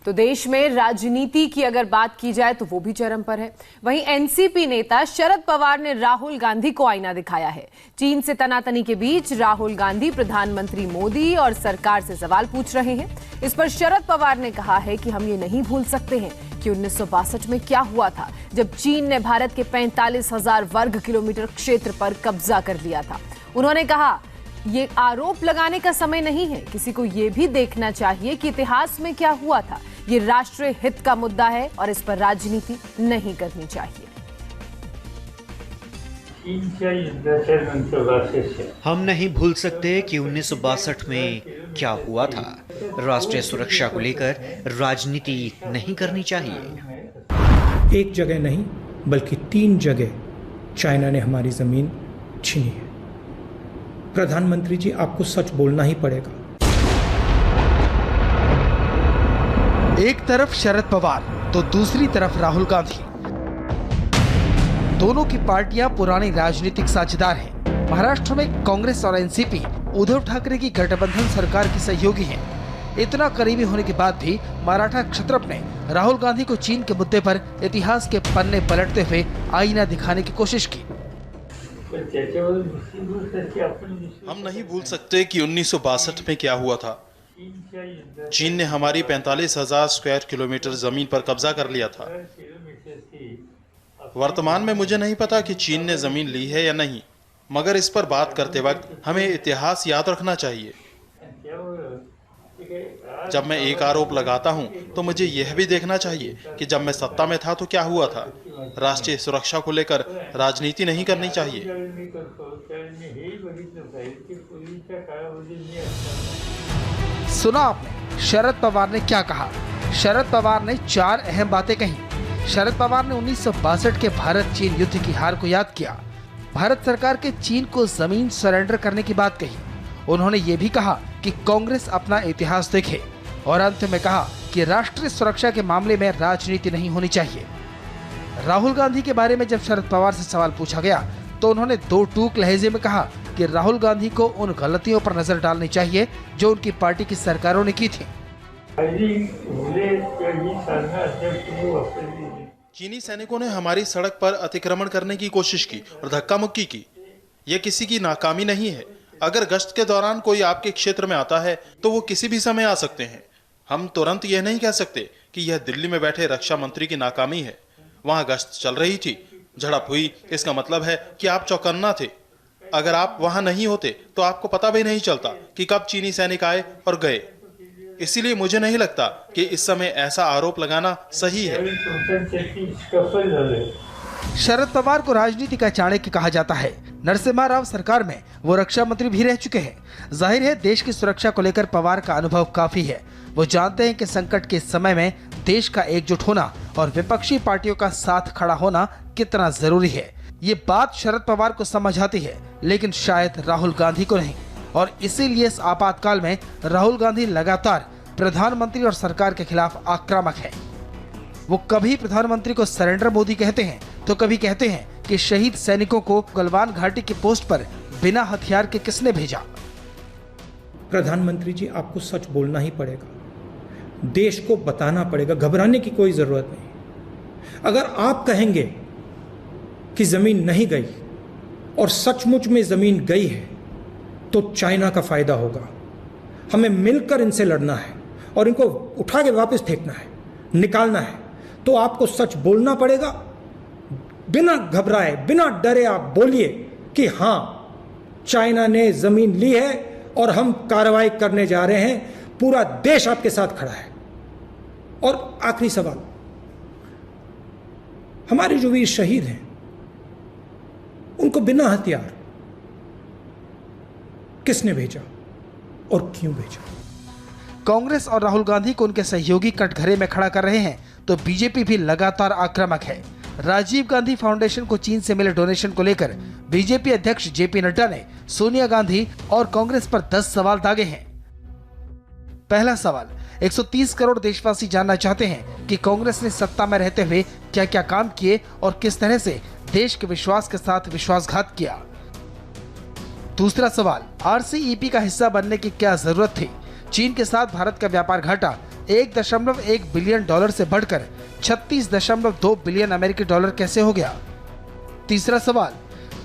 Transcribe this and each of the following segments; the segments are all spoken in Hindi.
तो देश में राजनीति की अगर बात की जाए तो वो भी चरम पर है। वहीं एनसीपी नेता शरद पवार ने राहुल गांधी को आईना दिखाया है। चीन से तनातनी के बीच राहुल गांधी प्रधानमंत्री मोदी और सरकार से सवाल पूछ रहे हैं। इस पर शरद पवार ने कहा है कि हम ये नहीं भूल सकते हैं कि 1962 में क्या हुआ था, जब चीन ने भारत के 45,000 वर्ग किलोमीटर क्षेत्र पर कब्जा कर लिया था। उन्होंने कहा, ये आरोप लगाने का समय नहीं है, किसी को ये भी देखना चाहिए कि इतिहास में क्या हुआ था। ये राष्ट्रीय हित का मुद्दा है और इस पर राजनीति नहीं करनी चाहिए। हम नहीं भूल सकते कि 1962 में क्या हुआ था। राष्ट्रीय सुरक्षा को लेकर राजनीति नहीं करनी चाहिए। एक जगह नहीं बल्कि 3 जगह चाइना ने हमारी जमीन छीनी है। प्रधानमंत्री जी, आपको सच बोलना ही पड़ेगा। एक तरफ शरद पवार तो दूसरी तरफ राहुल गांधी। दोनों की पार्टियां पुरानी राजनीतिक साझेदार हैं। महाराष्ट्र में कांग्रेस और एनसीपी उद्धव ठाकरे की गठबंधन सरकार की सहयोगी हैं। इतना करीबी होने के बाद भी मराठा क्षत्रप ने राहुल गांधी को चीन के मुद्दे पर इतिहास के पन्ने पलटते हुए आईना दिखाने की कोशिश की। हम नहीं भूल सकते कि 1962 में क्या हुआ था। चीन ने हमारी 45,000 स्क्वायर किलोमीटर जमीन पर कब्जा कर लिया था। वर्तमान में मुझे नहीं पता कि चीन ने जमीन ली है या नहीं, मगर इस पर बात करते वक्त हमें इतिहास याद रखना चाहिए। जब मैं एक आरोप लगाता हूं, तो मुझे यह भी देखना चाहिए कि जब मैं सत्ता में था तो क्या हुआ था। राष्ट्रीय सुरक्षा को लेकर राजनीति नहीं करनी चाहिए। सुना आपने शरद पवार ने क्या कहा। शरद पवार ने 4 अहम बातें कही। शरद पवार ने 1962 के भारत चीन युद्ध की हार को याद किया। भारत सरकार के चीन को जमीन सरेंडर करने की बात कही। उन्होंने ये भी कहा कि कांग्रेस अपना इतिहास देखे और अंत में कहा कि राष्ट्रीय सुरक्षा के मामले में राजनीति नहीं होनी चाहिए। राहुल गांधी के बारे में जब शरद पवार से सवाल पूछा गया तो उन्होंने 2 टूक लहजे में कहा कि राहुल गांधी को उन गलतियों पर नजर डालनी चाहिए जो उनकी पार्टी की सरकारों ने की थी। चीनी सैनिकों ने हमारी सड़क पर अतिक्रमण करने की कोशिश की और धक्का मुक्की की। यह किसी की नाकामी नहीं है। अगर गश्त के दौरान कोई आपके क्षेत्र में आता है तो वो किसी भी समय आ सकते हैं। हम तुरंत यह नहीं कह सकते कि यह दिल्ली में बैठे रक्षा मंत्री की नाकामी है। वहां गश्त चल रही थी, झड़प हुई, इसका मतलब है कि आप चौकन्ना थे। अगर आप वहां नहीं होते तो आपको पता भी नहीं चलता कि कब चीनी सैनिक आए और गए। इसीलिए मुझे नहीं लगता कि इस समय ऐसा आरोप लगाना सही है। शरद पवार को राजनीति का चाणक्य कहा जाता है। नरसिम्हा राव सरकार में वो रक्षा मंत्री भी रह चुके हैं। जाहिर है देश की सुरक्षा को लेकर पवार का अनुभव काफी है। वो जानते हैं कि संकट के समय में देश का एकजुट होना और विपक्षी पार्टियों का साथ खड़ा होना कितना जरूरी है। ये बात शरद पवार को समझ आती है, लेकिन शायद राहुल गांधी को नहीं। और इसीलिए इस आपातकाल में राहुल गांधी लगातार प्रधानमंत्री और सरकार के खिलाफ आक्रामक है। वो कभी प्रधानमंत्री को सरेंडर मोदी कहते हैं तो कभी कहते हैं कि शहीद सैनिकों को गलवान घाटी की पोस्ट पर बिना हथियार के किसने भेजा। प्रधानमंत्री जी, आपको सच बोलना ही पड़ेगा। देश को बताना पड़ेगा। घबराने की कोई जरूरत नहीं। अगर आप कहेंगे कि जमीन नहीं गई और सचमुच में जमीन गई है तो चाइना का फायदा होगा। हमें मिलकर इनसे लड़ना है और इनको उठा के वापस फेंकना है, निकालना है। तो आपको सच बोलना पड़ेगा। बिना घबराए, बिना डरे आप बोलिए कि हां, चाइना ने जमीन ली है और हम कार्रवाई करने जा रहे हैं। पूरा देश आपके साथ खड़ा है। और आखिरी सवाल, हमारे जो वीर शहीद हैं उनको बिना हथियार किसने भेजा और क्यों भेजा? कांग्रेस और राहुल गांधी को उनके सहयोगी कटघरे में खड़ा कर रहे हैं तो बीजेपी भी लगातार आक्रामक है। राजीव गांधी फाउंडेशन को चीन से मिले डोनेशन को लेकर बीजेपी अध्यक्ष जेपी नड्डा ने सोनिया गांधी और कांग्रेस पर 10 सवाल दागे हैं। पहला सवाल, 130 करोड़ देशवासी जानना चाहते हैं कि कांग्रेस ने सत्ता में रहते हुए क्या क्या काम किए और किस तरह से देश के विश्वास के साथ विश्वासघात किया। दूसरा सवाल, आरसीईपी का हिस्सा बनने की क्या जरूरत थी? चीन के साथ भारत का व्यापार घाटा $1.1 बिलियन से बढ़कर 36.2 बिलियन अमेरिकी डॉलर कैसे हो गया? तीसरा सवाल,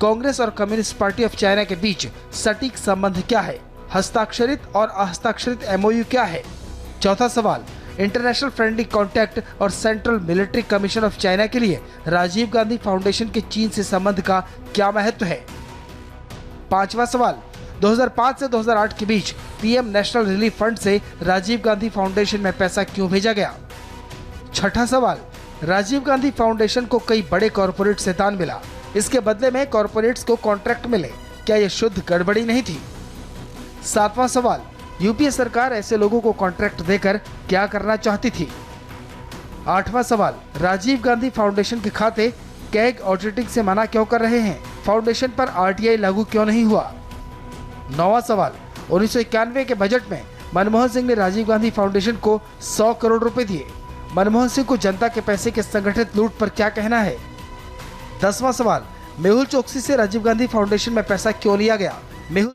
कांग्रेस और कम्युनिस्ट पार्टी ऑफ चाइना के बीच सटीक संबंध क्या है? हस्ताक्षरित और अहस्ताक्षरित MOU क्या है? चौथा सवाल, इंटरनेशनल फ्रेंडली कॉन्टैक्ट और central military commission of China के लिए राजीव गांधी फाउंडेशन के चीन से संबंध का क्या महत्व है? पांचवा सवाल, 2005 से 2008 के बीच PM नेशनल रिलीफ फंड से राजीव गांधी फाउंडेशन में पैसा क्यों भेजा गया? छठा सवाल, राजीव गांधी फाउंडेशन को कई बड़े कॉरपोरेट से दान मिला, इसके बदले में कॉरपोरेट्स को कॉन्ट्रैक्ट मिले, क्या यह शुद्ध गड़बड़ी नहीं थी? सातवां सवाल, यूपीए सरकार ऐसे लोगों को कॉन्ट्रैक्ट देकर क्या करना चाहती थी? आठवां सवाल, राजीव गांधी फाउंडेशन के खाते कैग ऑडिटिंग से मना क्यों कर रहे हैं? फाउंडेशन पर RTI लागू क्यों नहीं हुआ? नौवां सवाल, 1991 के बजट में मनमोहन सिंह ने राजीव गांधी फाउंडेशन को 100 करोड़ रुपए दिए। मनमोहन सिंह को जनता के पैसे के संगठित लूट पर क्या कहना है? 10वां सवाल, मेहुल चोकसी से राजीव गांधी फाउंडेशन में पैसा क्यों लिया गया? मेहुल